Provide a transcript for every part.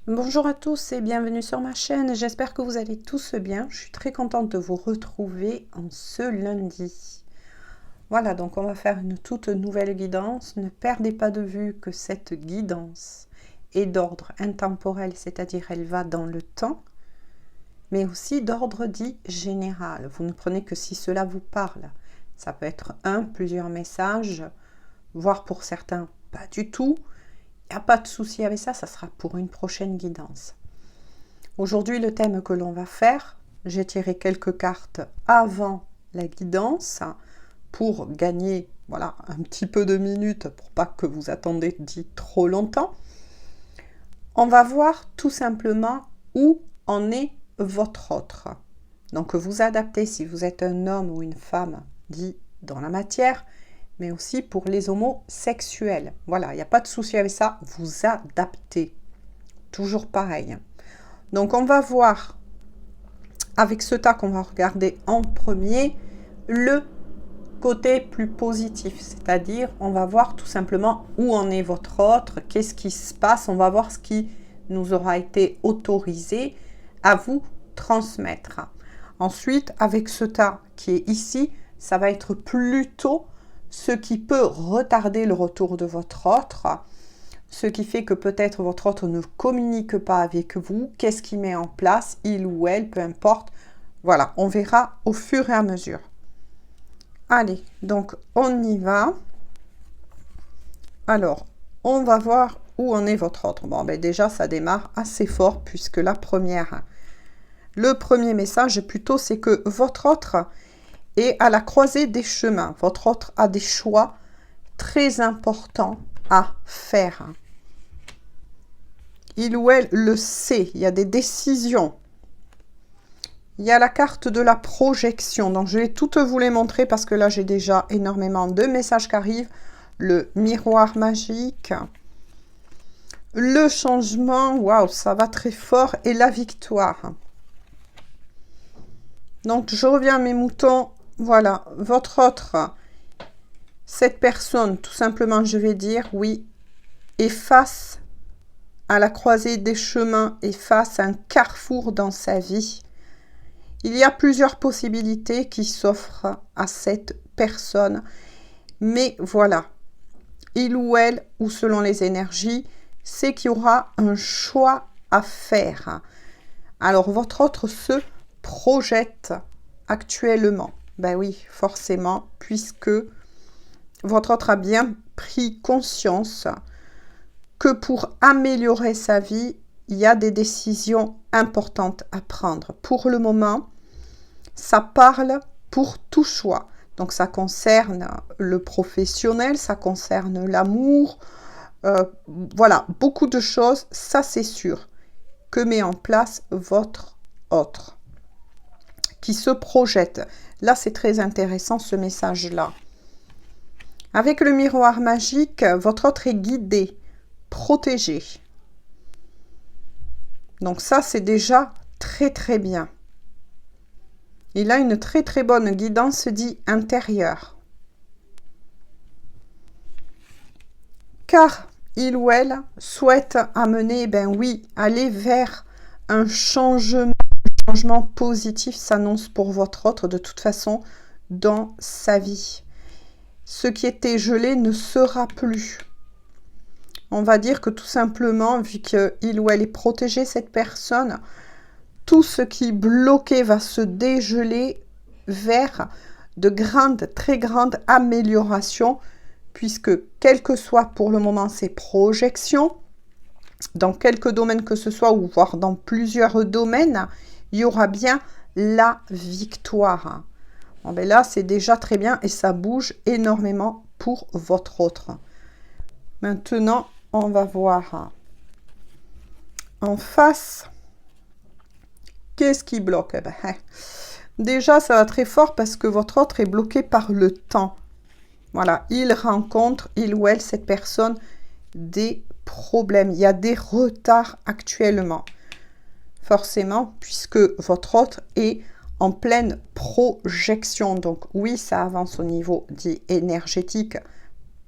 Bonjour à tous et bienvenue sur ma chaîne, j'espère que vous allez tous bien. Je suis très contente de vous retrouver en ce lundi. Voilà, donc on va faire une toute nouvelle guidance. Ne perdez pas de vue que cette guidance est d'ordre intemporel, c'est-à-dire elle va dans le temps, mais aussi d'ordre dit général. Vous ne prenez que si cela vous parle. Ça peut être plusieurs messages, voire pour certains pas du tout. Il n'y a pas de souci avec ça, ça sera pour une prochaine guidance. Aujourd'hui, le thème que l'on va faire, j'ai tiré quelques cartes avant la guidance pour gagner voilà, un petit peu de minutes pour pas que vous attendez dit trop longtemps. On va voir tout simplement où en est votre autre. Donc vous adaptez si vous êtes un homme ou une femme dit dans la matière, mais aussi pour les homosexuels. Voilà, il n'y a pas de souci avec ça, vous adaptez. Toujours pareil. Donc on va voir, avec ce tas qu'on va regarder en premier, le côté plus positif. C'est-à-dire, on va voir tout simplement où en est votre autre, qu'est-ce qui se passe. On va voir ce qui nous aura été autorisé à vous transmettre. Ensuite, avec ce tas qui est ici, ça va être plutôt ce qui peut retarder le retour de votre autre, ce qui fait que peut-être votre autre ne communique pas avec vous. Qu'est-ce qu'il met en place, il ou elle, peu importe. Voilà, on verra au fur et à mesure. Allez, donc on y va. Alors, on va voir où en est votre autre. Bon, ben déjà, ça démarre assez fort puisque le premier message plutôt, c'est que votre autre est à la croisée des chemins. Votre autre a des choix très importants à faire. Il ou elle le sait, il y a des décisions. Il y a la carte de la projection, donc je vais toutes vous les montrer parce que là j'ai déjà énormément de messages qui arrivent. Le miroir magique, le changement, waouh, ça va très fort, et la victoire. Donc je reviens à mes moutons, voilà, votre autre, cette personne, tout simplement je vais dire, oui, est face à la croisée des chemins, est face à un carrefour dans sa vie. Il y a plusieurs possibilités qui s'offrent à cette personne. Mais voilà, il ou elle, ou selon les énergies, c'est qu'il y aura un choix à faire. Alors, votre autre se projette actuellement. Ben oui, forcément, puisque votre autre a bien pris conscience que pour améliorer sa vie, il y a des décisions importantes à prendre. Pour le moment, ça parle pour tout choix. Donc ça concerne le professionnel, ça concerne l'amour, voilà, beaucoup de choses, ça c'est sûr, que met en place votre autre, qui se projette. Là c'est très intéressant ce message-là. Avec le miroir magique, votre autre est guidé, protégé. Donc ça c'est déjà très très bien. Il a une très très bonne guidance dit intérieure. Car il ou elle souhaite amener, ben oui, aller vers un changement positif s'annonce pour votre autre de toute façon dans sa vie. Ce qui était gelé ne sera plus. On va dire que tout simplement, vu qu'il ou elle est protégé, cette personne, tout ce qui bloquait va se dégeler vers de grandes, très grandes améliorations, puisque quel que soit pour le moment ses projections, dans quelques domaines que ce soit, ou voire dans plusieurs domaines, il y aura bien la victoire. Bon, ben là, c'est déjà très bien et ça bouge énormément pour votre autre. Maintenant, on va voir en face. Qu'est-ce qui bloque? Déjà, ça va très fort parce que votre autre est bloqué par le temps. Voilà, il rencontre, il ou elle, cette personne, des problèmes. Il y a des retards actuellement. Forcément, puisque votre autre est en pleine projection. Donc oui, ça avance au niveau dit énergétique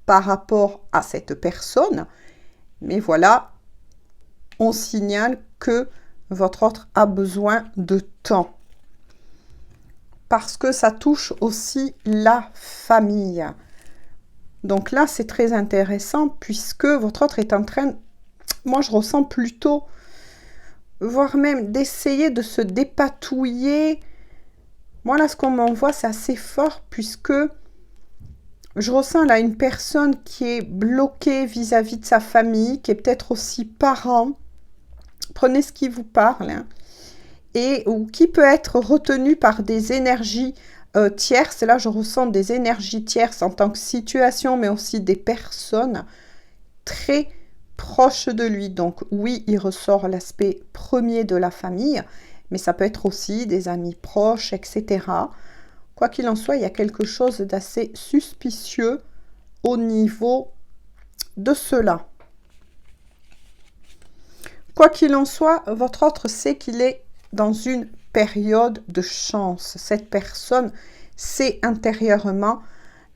par rapport à cette personne. Mais voilà, on signale que votre autre a besoin de temps. Parce que ça touche aussi la famille. Donc là, c'est très intéressant puisque votre autre est en train, moi je ressens plutôt, voire même d'essayer de se dépatouiller. Moi là, ce qu'on m'envoie, c'est assez fort puisque je ressens là une personne qui est bloquée vis-à-vis de sa famille, qui est peut-être aussi parent. Prenez ce qui vous parle. Hein, ou qui peut être retenue par des énergies tierces. Là, je ressens des énergies tierces en tant que situation, mais aussi des personnes très proches de lui. Donc oui, il ressort l'aspect premier de la famille, mais ça peut être aussi des amis proches, etc. Quoi qu'il en soit, il y a quelque chose d'assez suspicieux au niveau de cela. Quoi qu'il en soit, votre autre sait qu'il est dans une période de chance. Cette personne sait intérieurement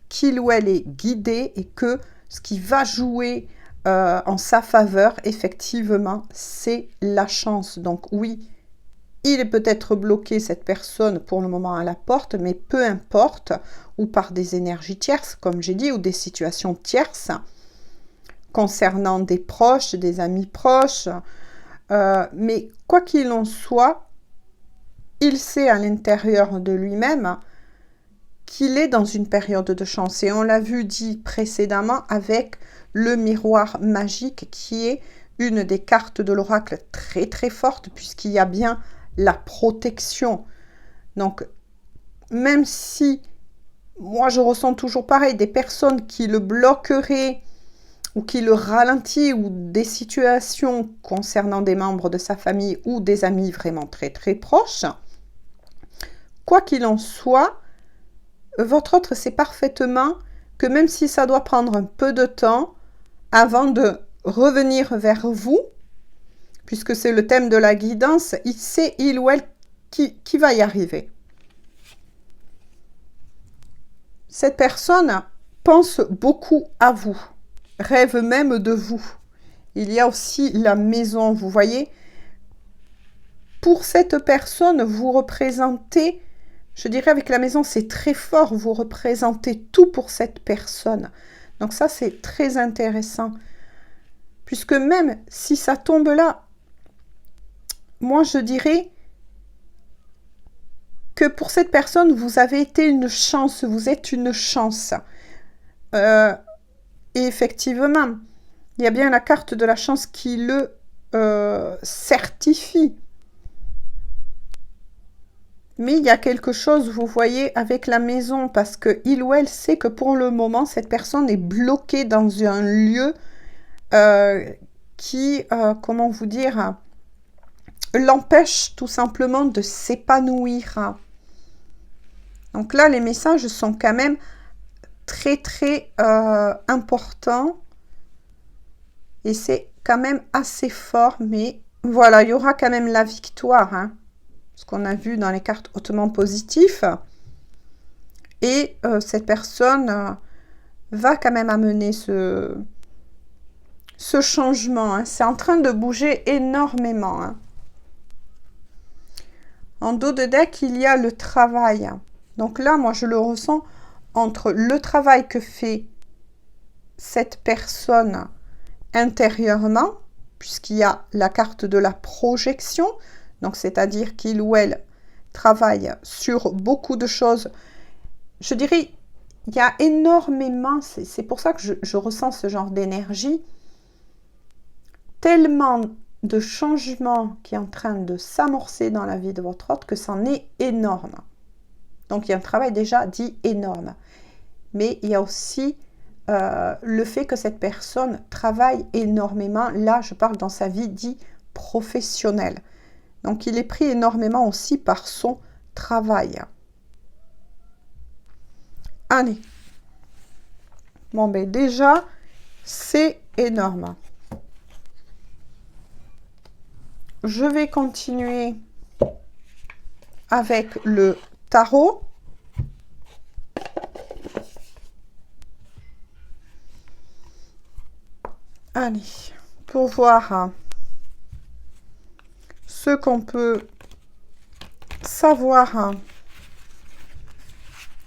qu'il ou elle est guidé et que ce qui va jouer en sa faveur, effectivement, c'est la chance. Donc oui, il est peut-être bloqué, cette personne, pour le moment à la porte, mais peu importe, ou par des énergies tierces, comme j'ai dit, ou des situations tierces, concernant des proches, des amis proches. Mais quoi qu'il en soit, il sait à l'intérieur de lui-même qu'il est dans une période de chance. Et on l'a vu dit précédemment avec le miroir magique qui est une des cartes de l'oracle très très forte puisqu'il y a bien la protection. Donc, même si moi je ressens toujours pareil, des personnes qui le bloqueraient ou qui le ralentit ou des situations concernant des membres de sa famille ou des amis vraiment très très proches, quoi qu'il en soit, votre autre sait parfaitement que même si ça doit prendre un peu de temps avant de revenir vers vous, puisque c'est le thème de la guidance, il sait, il ou elle, qui va y arriver. Cette personne pense beaucoup à vous, rêve même de vous. Il y a aussi la maison, vous voyez. Pour cette personne, vous représentez, je dirais avec la maison, c'est très fort, vous représentez tout pour cette personne. Donc ça, c'est très intéressant. Puisque même si ça tombe là, moi je dirais que pour cette personne, vous avez été une chance, vous êtes une chance. Et effectivement, il y a bien la carte de la chance qui le certifie. Mais il y a quelque chose, vous voyez, avec la maison, parce que il ou elle sait que pour le moment, cette personne est bloquée dans un lieu qui, comment vous dire, l'empêche tout simplement de s'épanouir. Donc là, les messages sont quand même très, très importants. Et c'est quand même assez fort, mais voilà, il y aura quand même la victoire. Hein, ce qu'on a vu dans les cartes hautement positives. Et cette personne va quand même amener ce changement. Hein. C'est en train de bouger énormément. Hein. En dos de deck, il y a le travail. Donc là, moi, je le ressens entre le travail que fait cette personne intérieurement, puisqu'il y a la carte de la projection, donc c'est-à-dire qu'il ou elle travaille sur beaucoup de choses. Je dirais, il y a énormément, c'est pour ça que je ressens ce genre d'énergie, tellement de changements qui est en train de s'amorcer dans la vie de votre autre que c'en est énorme. Donc il y a un travail déjà dit énorme. Mais il y a aussi le fait que cette personne travaille énormément. Là, je parle dans sa vie dit professionnelle. Donc il est pris énormément aussi par son travail. Allez. Bon, ben déjà, c'est énorme. Je vais continuer avec le tarot. Allez, pour voir ce qu'on peut savoir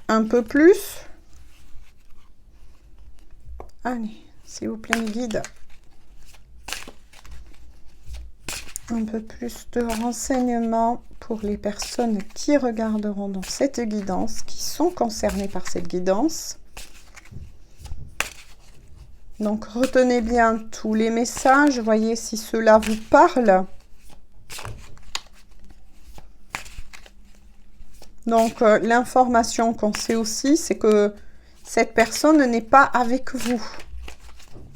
un peu plus. Allez, s'il vous plaît, guide. Un peu plus de renseignements pour les personnes qui regarderont dans cette guidance, qui sont concernées par cette guidance. Donc, retenez bien tous les messages, voyez si cela vous parle. Donc, l'information qu'on sait aussi, c'est que cette personne n'est pas avec vous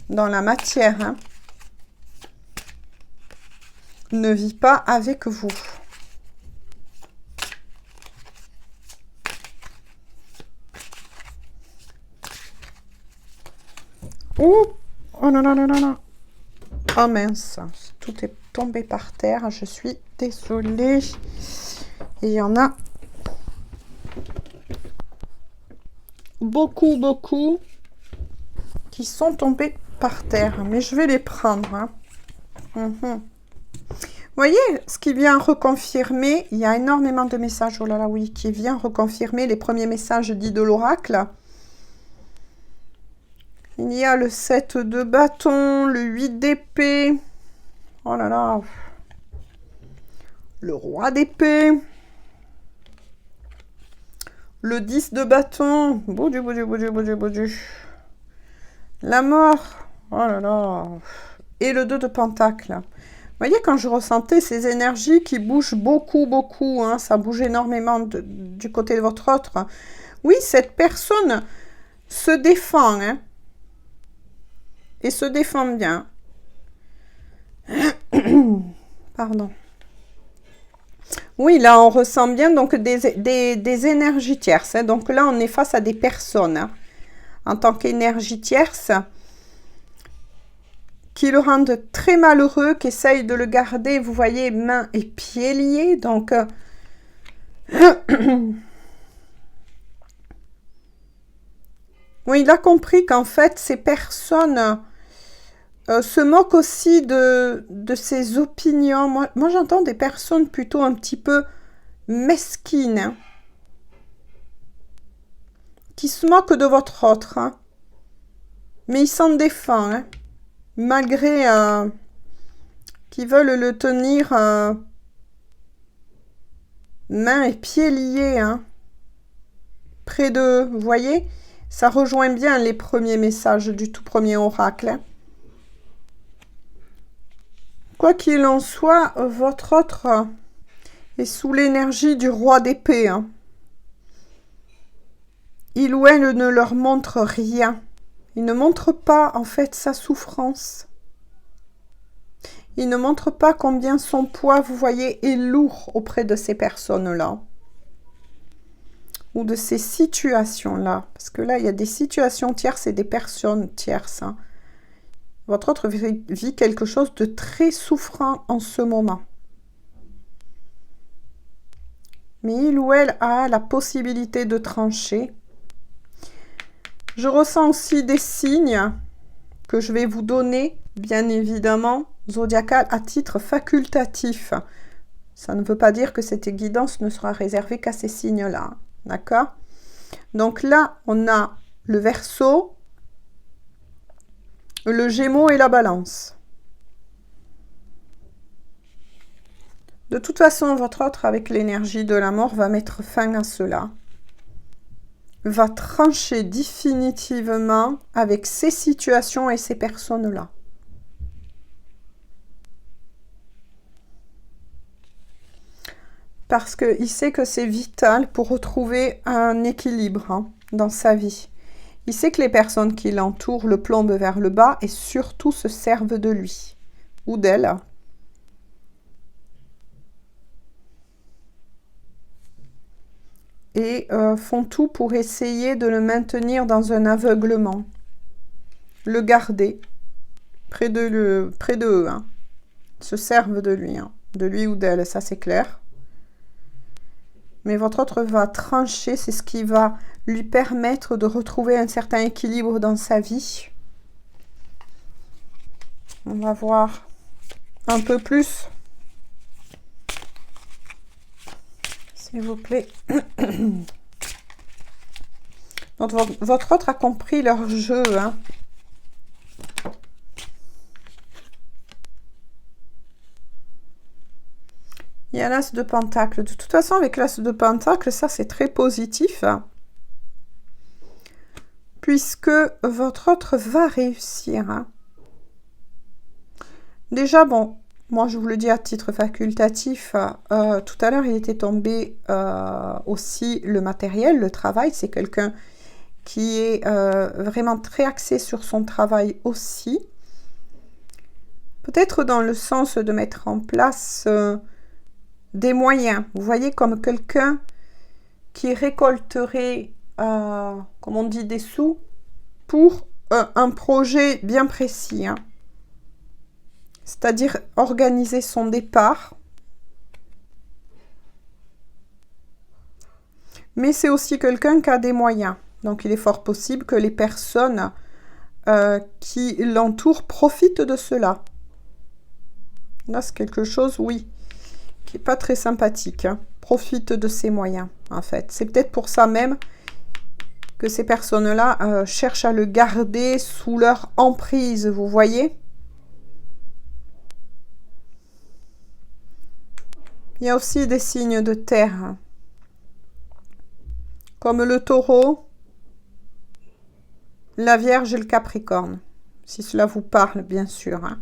dans la matière, hein. Ne vit pas avec vous. Oh, oh non, non, non, non, non. Oh mince, tout est tombé par terre. Je suis désolée. Et il y en a beaucoup, beaucoup qui sont tombés par terre. Mais je vais les prendre, hein. Vous voyez, ce qui vient reconfirmer, il y a énormément de messages, oh là là, oui, qui vient reconfirmer les premiers messages dits de l'oracle. Il y a le 7 de bâton, le 8 d'épée, oh là là, le roi d'épée, le 10 de bâton, boudu, boudu, boudu, boudu, boudu, la mort, oh là là, et le 2 de pentacle. Vous voyez, quand je ressentais ces énergies qui bougent beaucoup, beaucoup, hein, ça bouge énormément du côté de votre autre. Oui, cette personne se défend, hein, et se défend bien. Pardon. Oui, là, on ressent bien donc des énergies tierces, hein. Donc là, on est face à des personnes, hein, en tant qu'énergie tierce, qui le rendent très malheureux, qui essayent de le garder, vous voyez, mains et pieds liés. Donc, oui, il a compris qu'en fait, ces personnes se moquent aussi de ses opinions. Moi j'entends des personnes plutôt un petit peu mesquines, hein, qui se moquent de votre autre, hein, mais ils s'en défendent, hein, malgré qu'ils veulent le tenir mains et pieds liés, hein, près d'eux. Vous voyez, ça rejoint bien les premiers messages du tout premier oracle, hein. Quoi qu'il en soit, votre autre est sous l'énergie du roi d'épée, hein. Il ou elle ne leur montre rien. Il ne montre pas, en fait, sa souffrance. Il ne montre pas combien son poids, vous voyez, est lourd auprès de ces personnes-là. Ou de ces situations-là. Parce que là, il y a des situations tierces et des personnes tierces, hein. Votre autre vit quelque chose de très souffrant en ce moment. Mais il ou elle a la possibilité de trancher. Je ressens aussi des signes que je vais vous donner, bien évidemment, zodiacal à titre facultatif. Ça ne veut pas dire que cette guidance ne sera réservée qu'à ces signes-là. D'accord? Donc là, on a le Verseau, le Gémeaux et la Balance. De toute façon, votre autre, avec l'énergie de la mort, va mettre fin à cela. Va trancher définitivement avec ces situations et ces personnes-là. Parce qu'il sait que c'est vital pour retrouver un équilibre, hein, dans sa vie. Il sait que les personnes qui l'entourent le plombent vers le bas et surtout se servent de lui ou d'elle. Et font tout pour essayer de le maintenir dans un aveuglement. Le garder près de eux, hein. Se servent de lui ou d'elle, ça c'est clair. Mais votre autre va trancher, c'est ce qui va lui permettre de retrouver un certain équilibre dans sa vie. On va voir un peu plus s'il vous plaît. Donc, votre autre a compris leur jeu, hein. Il y a l'as de pentacle. De toute façon, avec l'as de pentacle, ça, c'est très positif, hein, puisque votre autre va réussir, hein. Déjà, bon, moi, je vous le dis à titre facultatif, tout à l'heure, il était tombé aussi le matériel, le travail. C'est quelqu'un qui est vraiment très axé sur son travail aussi. Peut-être dans le sens de mettre en place des moyens. Vous voyez, comme quelqu'un qui récolterait, comme on dit, des sous pour un projet bien précis, hein. C'est-à-dire organiser son départ. Mais c'est aussi quelqu'un qui a des moyens. Donc, il est fort possible que les personnes qui l'entourent profitent de cela. Là, c'est quelque chose, oui, qui n'est pas très sympathique, hein. Profite de ses moyens, en fait. C'est peut-être pour ça même que ces personnes-là cherchent à le garder sous leur emprise, vous voyez? Il y a aussi des signes de terre, hein, comme le taureau, la Vierge et le Capricorne, si cela vous parle, bien sûr, hein.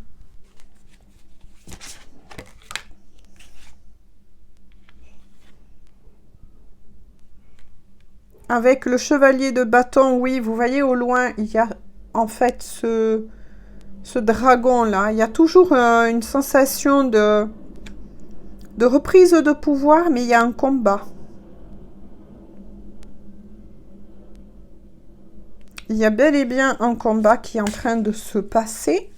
Avec le chevalier de bâton, oui, vous voyez au loin, il y a en fait ce dragon-là. Il y a toujours une sensation de reprise de pouvoir, mais il y a un combat. Il y a bel et bien un combat qui est en train de se passer.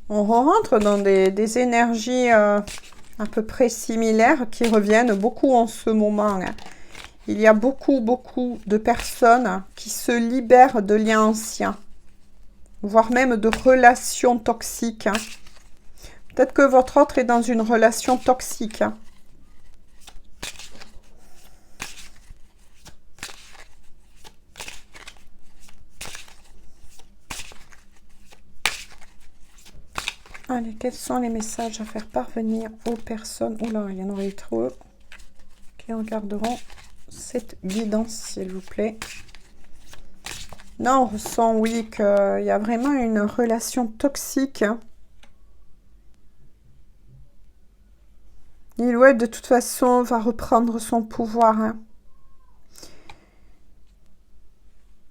On rentre dans des énergies à peu près similaires qui reviennent beaucoup en ce moment, hein. Il y a beaucoup de personnes qui se libèrent de liens anciens, voire même de relations toxiques, hein. Peut-être que votre autre est dans une relation toxique, hein. Allez, quels sont les messages à faire parvenir aux personnes? Oula, il y en aurait trop qui regarderont cette guidance, s'il vous plaît. Là, on ressent, oui, qu'il y a vraiment une relation toxique, hein. Il, ouais, de toute façon, va reprendre son pouvoir, hein.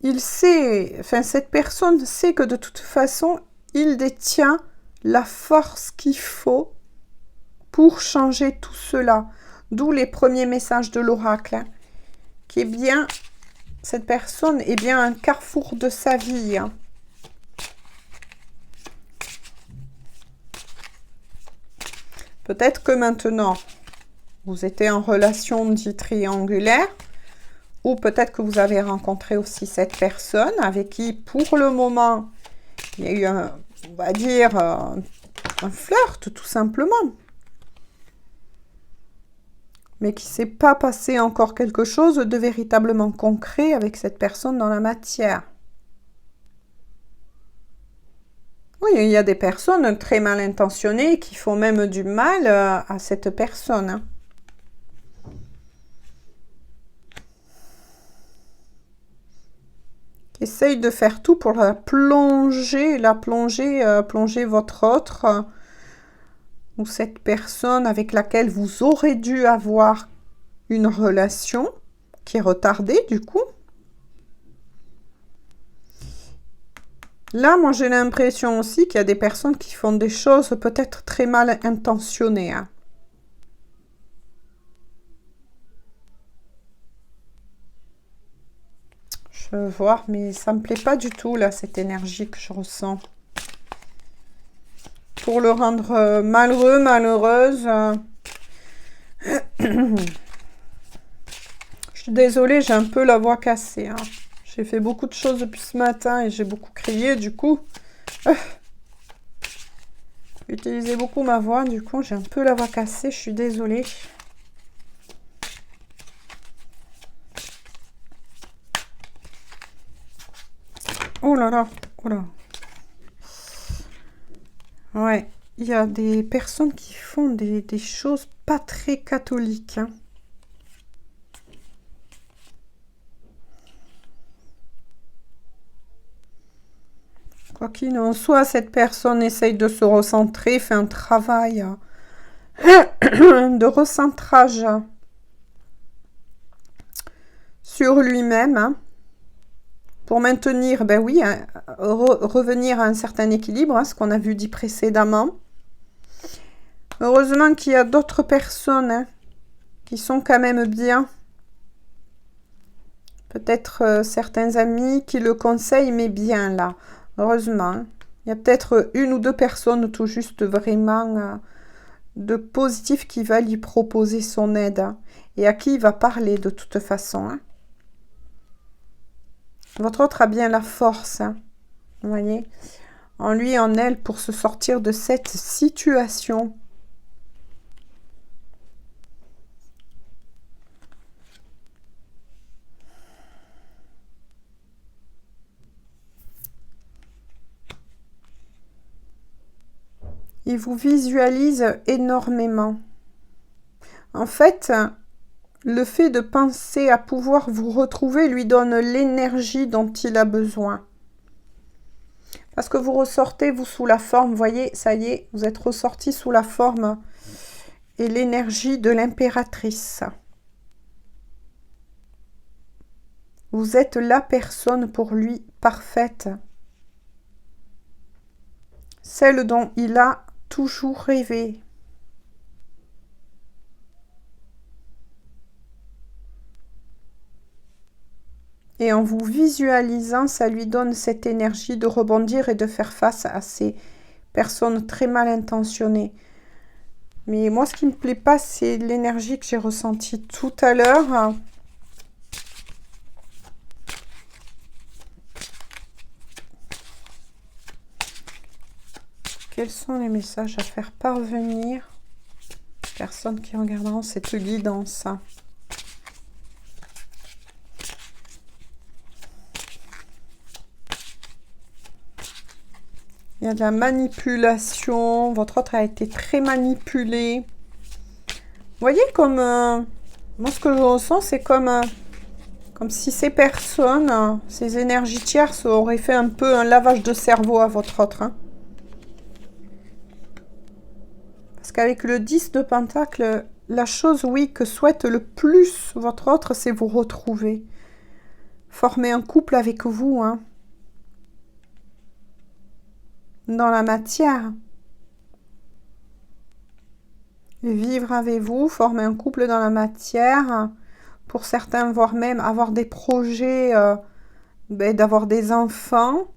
Il sait, enfin, cette personne sait que de toute façon, il détient la force qu'il faut pour changer tout cela. D'où les premiers messages de l'oracle, hein, qui est bien, cette personne est bien un carrefour de sa vie, hein. Peut-être que maintenant, vous étiez en relation dite triangulaire, ou peut-être que vous avez rencontré aussi cette personne avec qui, pour le moment, il y a eu un, on va dire, un flirt, tout simplement. Mais qui ne s'est pas passé encore quelque chose de véritablement concret avec cette personne dans la matière. Oui, il y a des personnes très mal intentionnées qui font même du mal à cette personne, hein. Essaye de faire tout pour plonger votre autre ou cette personne avec laquelle vous aurez dû avoir une relation qui est retardée du coup. Là, moi j'ai l'impression aussi qu'il y a des personnes qui font des choses peut-être très mal intentionnées, hein. Je veux voir, mais ça me plaît pas du tout là, cette énergie que je ressens. Pour le rendre malheureux, malheureuse. Je suis désolée, j'ai un peu la voix cassée, hein. J'ai fait beaucoup de choses depuis ce matin et j'ai beaucoup crié, du coup. J'utilisais beaucoup ma voix, du coup j'ai un peu la voix cassée, je suis désolée. Oh là là, oh là. Ouais, il y a des personnes qui font des choses pas très catholiques. Hein. Quoi qu'il en soit, cette personne essaye de se recentrer, fait un travail de recentrage sur lui-même. Hein. Pour maintenir, ben oui, revenir à un certain équilibre, hein, ce qu'on a vu dit précédemment. Heureusement qu'il y a d'autres personnes hein, qui sont quand même bien. Peut-être certains amis qui le conseillent, mais bien là. Heureusement. Il y a peut-être une ou deux personnes tout juste vraiment de positif qui va lui proposer son aide. Hein, et à qui il va parler de toute façon. Hein. Votre autre a bien la force, hein, vous voyez, en lui et en elle pour se sortir de cette situation. Il vous visualise énormément. En fait, le fait de penser à pouvoir vous retrouver lui donne l'énergie dont il a besoin. Parce que vous ressortez, vous, sous la forme, vous voyez, ça y est, vous êtes ressorti sous la forme et l'énergie de l'impératrice. Vous êtes la personne pour lui parfaite. Celle dont il a toujours rêvé. Et en vous visualisant, ça lui donne cette énergie de rebondir et de faire face à ces personnes très mal intentionnées. Mais moi, ce qui ne me plaît pas, c'est l'énergie que j'ai ressentie tout à l'heure. Quels sont les messages à faire parvenir aux personnes qui regarderont cette guidance? Il y a de la manipulation. Votre autre a été très manipulé. Vous voyez comme... moi, ce que je ressens, c'est comme si ces personnes, ces énergies tierces, auraient fait un peu un lavage de cerveau à votre autre. Hein. Parce qu'avec le 10 de Pentacle, la chose, oui, que souhaite le plus votre autre, c'est vous retrouver. Former un couple avec vous, hein. Dans la matière. Vivre avec vous, former un couple dans la matière. Pour certains, voire même avoir des projets, d'avoir des enfants.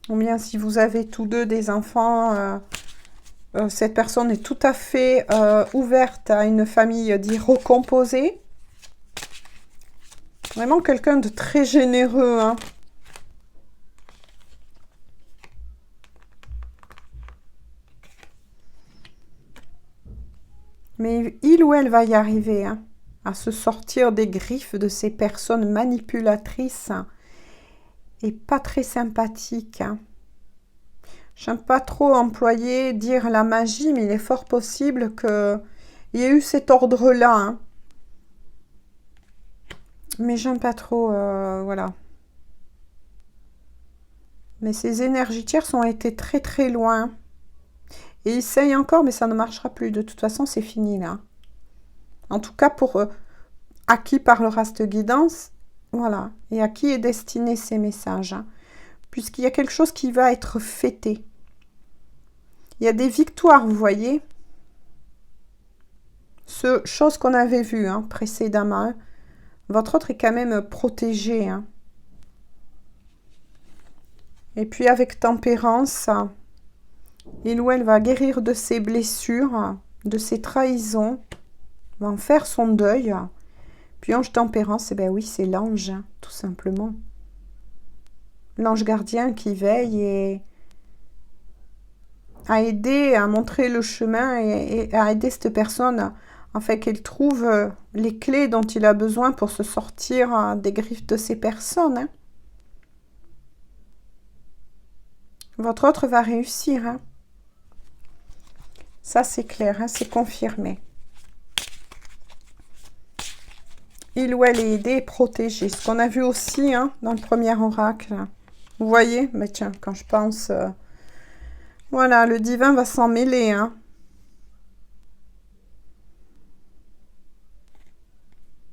Ou bien si vous avez tous deux des enfants, cette personne est tout à fait ouverte à une famille dite recomposée. Vraiment quelqu'un de très généreux, hein. Mais il ou elle va y arriver, hein, à se sortir des griffes de ces personnes manipulatrices et pas très sympathiques. Hein. J'aime pas trop employer, dire la magie, mais il est fort possible qu'il y ait eu cet ordre-là. Hein. Mais j'aime pas trop, voilà. Mais ces énergies tierces ont été très très loin. Et essaye encore, mais ça ne marchera plus. De toute façon, c'est fini là. En tout cas, pour à qui parlera cette guidance, voilà. Et à qui est destiné ces messages. Hein. Puisqu'il y a quelque chose qui va être fêté. Il y a des victoires, vous voyez. Chose qu'on avait vue hein, précédemment. Hein. Votre autre est quand même protégé. Hein. Et puis avec tempérance, il ou elle va guérir de ses blessures, de ses trahisons, va en faire son deuil. Puis ange tempérance, eh bien oui, c'est l'ange, hein, tout simplement. l'ange gardien qui veille et à aider, à montrer le chemin et à aider cette personne afin qu'elle trouve les clés dont il a besoin pour se sortir des griffes de ces personnes. Hein. Votre autre va réussir. Hein. Ça, c'est clair, hein, c'est confirmé. Il ou elle est aidé et protégé. Ce qu'on a vu aussi hein, dans le premier oracle. Vous voyez? Mais tiens, quand je pense... voilà, le divin va s'en mêler. Hein.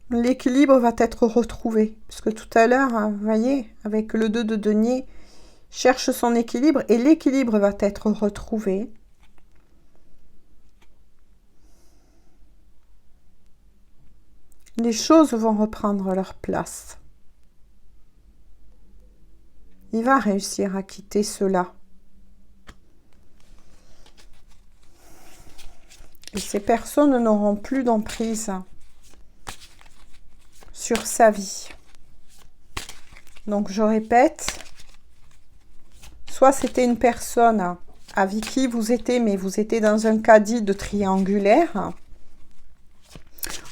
L'équilibre va être retrouvé. Parce que tout à l'heure, hein, vous voyez, avec le 2 de denier, cherche son équilibre et l'équilibre va être retrouvé. Les choses vont reprendre leur place. Il va réussir à quitter cela. Et ces personnes n'auront plus d'emprise sur sa vie. Donc je répète, soit c'était une personne avec qui vous étiez, mais vous étiez dans un caddie de triangulaire,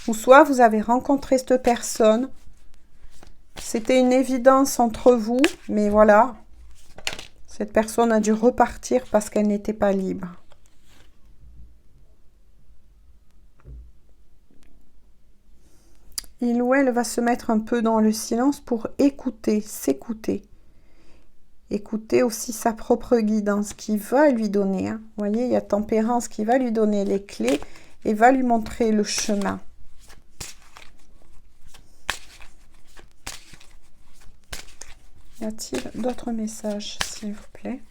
ou soit vous avez rencontré cette personne, c'était une évidence entre vous, mais voilà, cette personne a dû repartir parce qu'elle n'était pas libre. Il ou elle va se mettre un peu dans le silence pour écouter, s'écouter. Écouter aussi sa propre guidance qui va lui donner. Hein. Vous voyez, il y a Tempérance qui va lui donner les clés et va lui montrer le chemin. Y a-t-il d'autres messages, s'il vous plaît?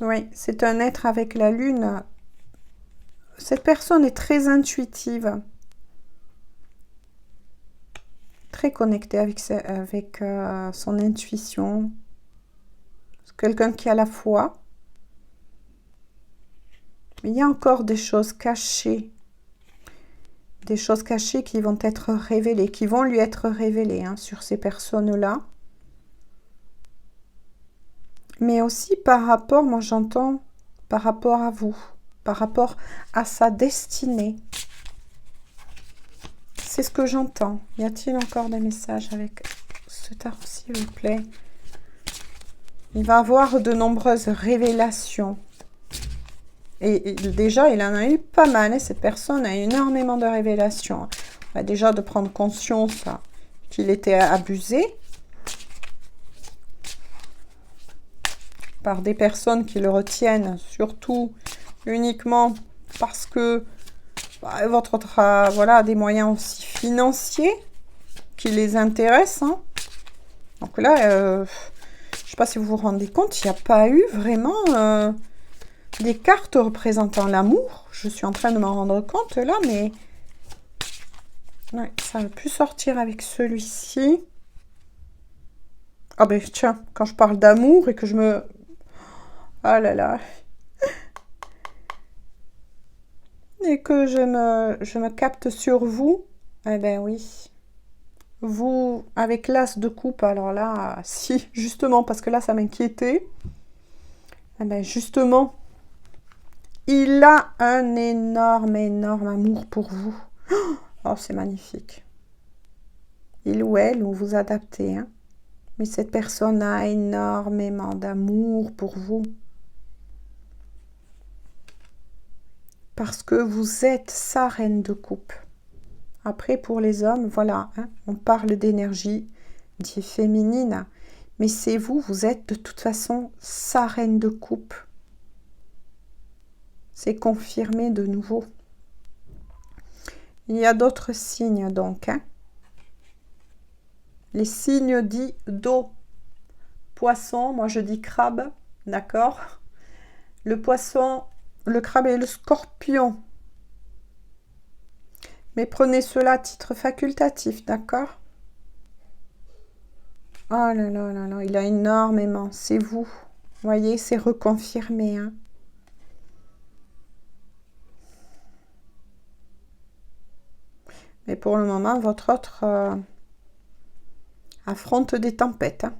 Oui, c'est un être avec la lune. Cette personne est très intuitive. Très connectée avec son intuition. C'est quelqu'un qui a la foi. Mais il y a encore des choses cachées. Des choses cachées qui vont être révélées, qui vont lui être révélées hein, sur ces personnes-là. Mais aussi par rapport, moi j'entends, par rapport à vous, par rapport à sa destinée. C'est ce que j'entends. Y a-t-il encore des messages avec ce tarot, s'il vous plaît? Il va avoir de nombreuses révélations. Et déjà, il en a eu pas mal. Et cette personne a eu énormément de révélations. Déjà, de prendre conscience qu'il était abusé par des personnes qui le retiennent, surtout uniquement parce que votre autre a voilà, des moyens aussi financiers qui les intéressent. Hein. Donc là, je ne sais pas si vous vous rendez compte, il n'y a pas eu vraiment des cartes représentant l'amour. Je suis en train de m'en rendre compte là, mais ouais, ça va plus sortir avec celui-ci. Ah ben tiens, quand je parle d'amour et que je me... Ah là là. Et que je me capte sur vous. Eh ben oui. Vous, avec l'as de coupe, alors là, si, justement, parce que là, ça m'inquiétait. Eh ben justement, il a un énorme, énorme amour pour vous. Oh, c'est magnifique. Il ou elle, vous vous adaptez, hein. Mais cette personne a énormément d'amour pour vous. Parce que vous êtes sa reine de coupe. Après, pour les hommes, voilà, hein, on parle d'énergie dit féminine. Mais c'est vous, vous êtes de toute façon sa reine de coupe. C'est confirmé de nouveau. Il y a d'autres signes donc. Hein. Les signes dits d'eau. Poisson, moi je dis crabe, d'accord? Le poisson, le crabe et le scorpion. Mais prenez cela à titre facultatif, d'accord? Oh là là là là, il a énormément, c'est vous. Vous voyez, c'est reconfirmé. Hein. Mais pour le moment, votre autre affronte des tempêtes. Hein.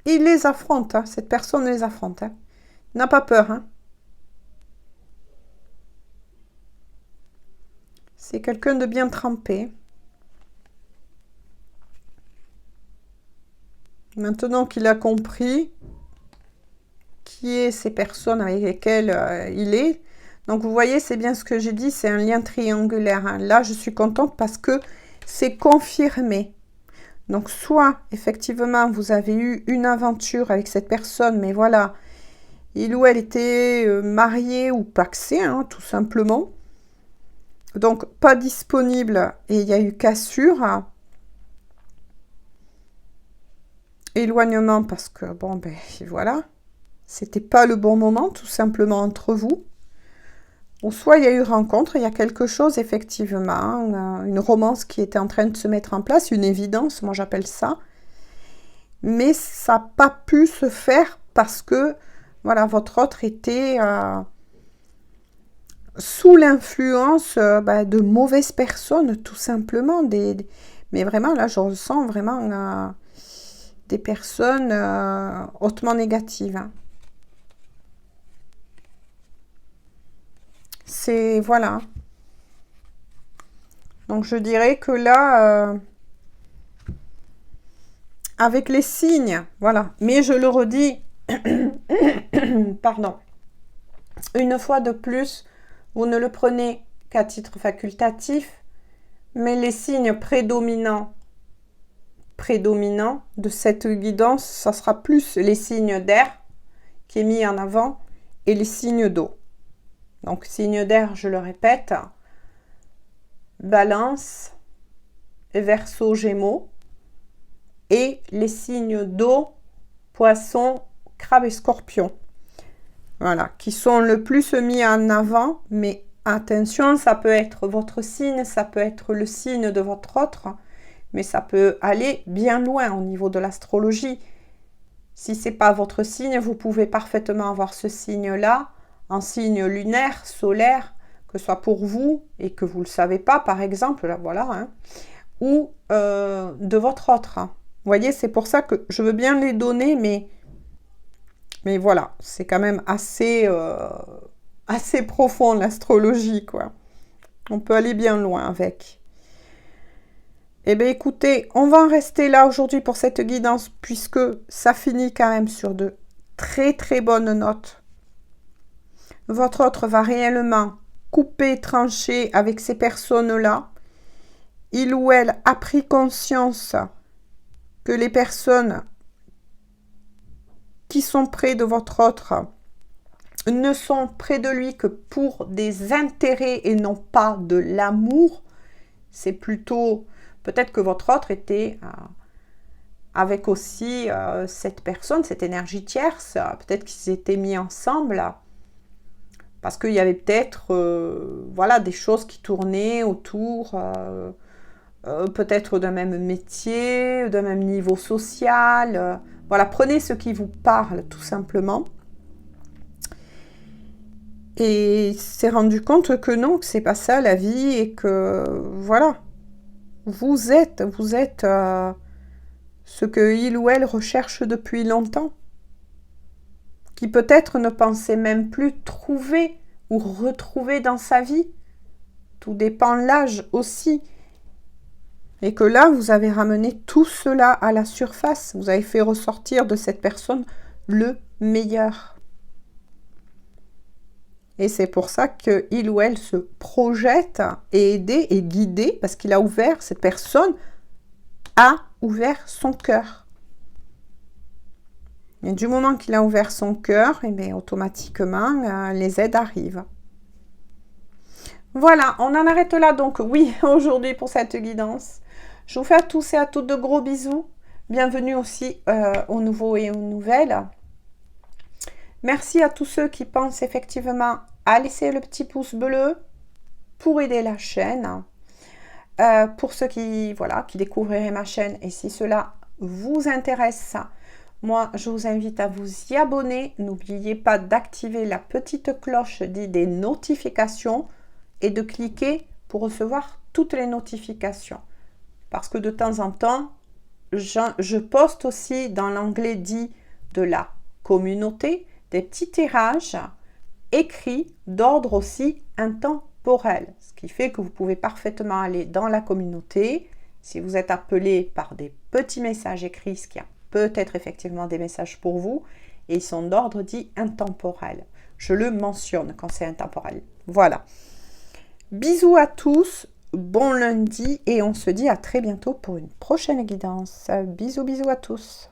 Il les affronte, hein. Cette personne les affronte. Hein. N'a pas peur. Hein. C'est quelqu'un de bien trempé. Maintenant qu'il a compris qui est ces personnes avec lesquelles il est. Donc vous voyez, c'est bien ce que j'ai dit, c'est un lien triangulaire. Hein. Là, je suis contente parce que c'est confirmé. Donc soit, effectivement, vous avez eu une aventure avec cette personne, mais voilà, il ou elle était marié ou pacsé, hein, tout simplement. Donc, pas disponible et il y a eu cassure. Éloignement parce que, bon, ben voilà, c'était pas le bon moment, tout simplement, entre vous. Ou soit il y a eu rencontre, il y a quelque chose, effectivement, une romance qui était en train de se mettre en place, une évidence, moi j'appelle ça. Mais ça n'a pas pu se faire parce que, voilà, votre autre était sous l'influence de mauvaises personnes, tout simplement. Mais vraiment, là, je ressens vraiment des personnes hautement négatives. Hein. C'est, voilà. Donc, je dirais que là, avec les signes, voilà. Mais je le redis, pardon, une fois de plus, vous ne le prenez qu'à titre facultatif, mais les signes prédominants de cette guidance, ça sera plus les signes d'air qui est mis en avant et les signes d'eau. Donc, signes d'air, je le répète, Balance, Verseau, Gémeaux, et les signes d'eau, Poisson, Crabe et Scorpion. Voilà, qui sont le plus mis en avant, mais attention, ça peut être votre signe, ça peut être le signe de votre autre, mais ça peut aller bien loin au niveau de l'astrologie. Si ce n'est pas votre signe, vous pouvez parfaitement avoir ce signe-là, en signe lunaire, solaire, que ce soit pour vous et que vous ne le savez pas, par exemple, là, voilà, hein, ou de votre autre. Vous voyez, c'est pour ça que je veux bien les donner, mais voilà, c'est quand même assez profond l'astrologie, quoi. On peut aller bien loin avec. Eh bien, écoutez, on va en rester là aujourd'hui pour cette guidance, puisque ça finit quand même sur de très très bonnes notes. Votre autre va réellement couper, trancher avec ces personnes-là. Il ou elle a pris conscience que les personnes qui sont près de votre autre ne sont près de lui que pour des intérêts et non pas de l'amour. C'est plutôt, peut-être que votre autre était avec aussi cette personne, cette énergie tierce, peut-être qu'ils s'étaient mis ensemble, parce qu'il y avait peut-être voilà, des choses qui tournaient autour, peut-être d'un même métier, d'un même niveau social. Voilà, prenez ce qui vous parle, tout simplement. Et s'est rendu compte que non, que c'est pas ça la vie et que voilà, vous êtes ce que il ou elle recherche depuis longtemps, qui peut-être ne pensait même plus trouver ou retrouver dans sa vie. Tout dépend de l'âge aussi. Et que là, vous avez ramené tout cela à la surface. Vous avez fait ressortir de cette personne le meilleur. Et c'est pour ça qu'il ou elle se projette et aidé et guidé, parce qu'il a ouvert, cette personne a ouvert son cœur. Et du moment qu'il a ouvert son cœur, et bien, automatiquement, les aides arrivent. Voilà, on en arrête là donc, oui, aujourd'hui pour cette guidance. Je vous fais à tous et à toutes de gros bisous. Bienvenue aussi aux nouveaux et aux nouvelles. Merci à tous ceux qui pensent effectivement à laisser le petit pouce bleu pour aider la chaîne. Pour ceux qui découvriraient ma chaîne et si cela vous intéresse, moi je vous invite à vous y abonner. N'oubliez pas d'activer la petite cloche des notifications et de cliquer pour recevoir toutes les notifications. Parce que de temps en temps, je poste aussi dans l'onglet dit de la communauté des petits tirages écrits d'ordre aussi intemporel. Ce qui fait que vous pouvez parfaitement aller dans la communauté. Si vous êtes appelé par des petits messages écrits, ce qui a peut-être effectivement des messages pour vous, et ils sont d'ordre dit intemporel. Je le mentionne quand c'est intemporel. Voilà. Bisous à tous, bon lundi et on se dit à très bientôt pour une prochaine guidance. Bisous, bisous à tous.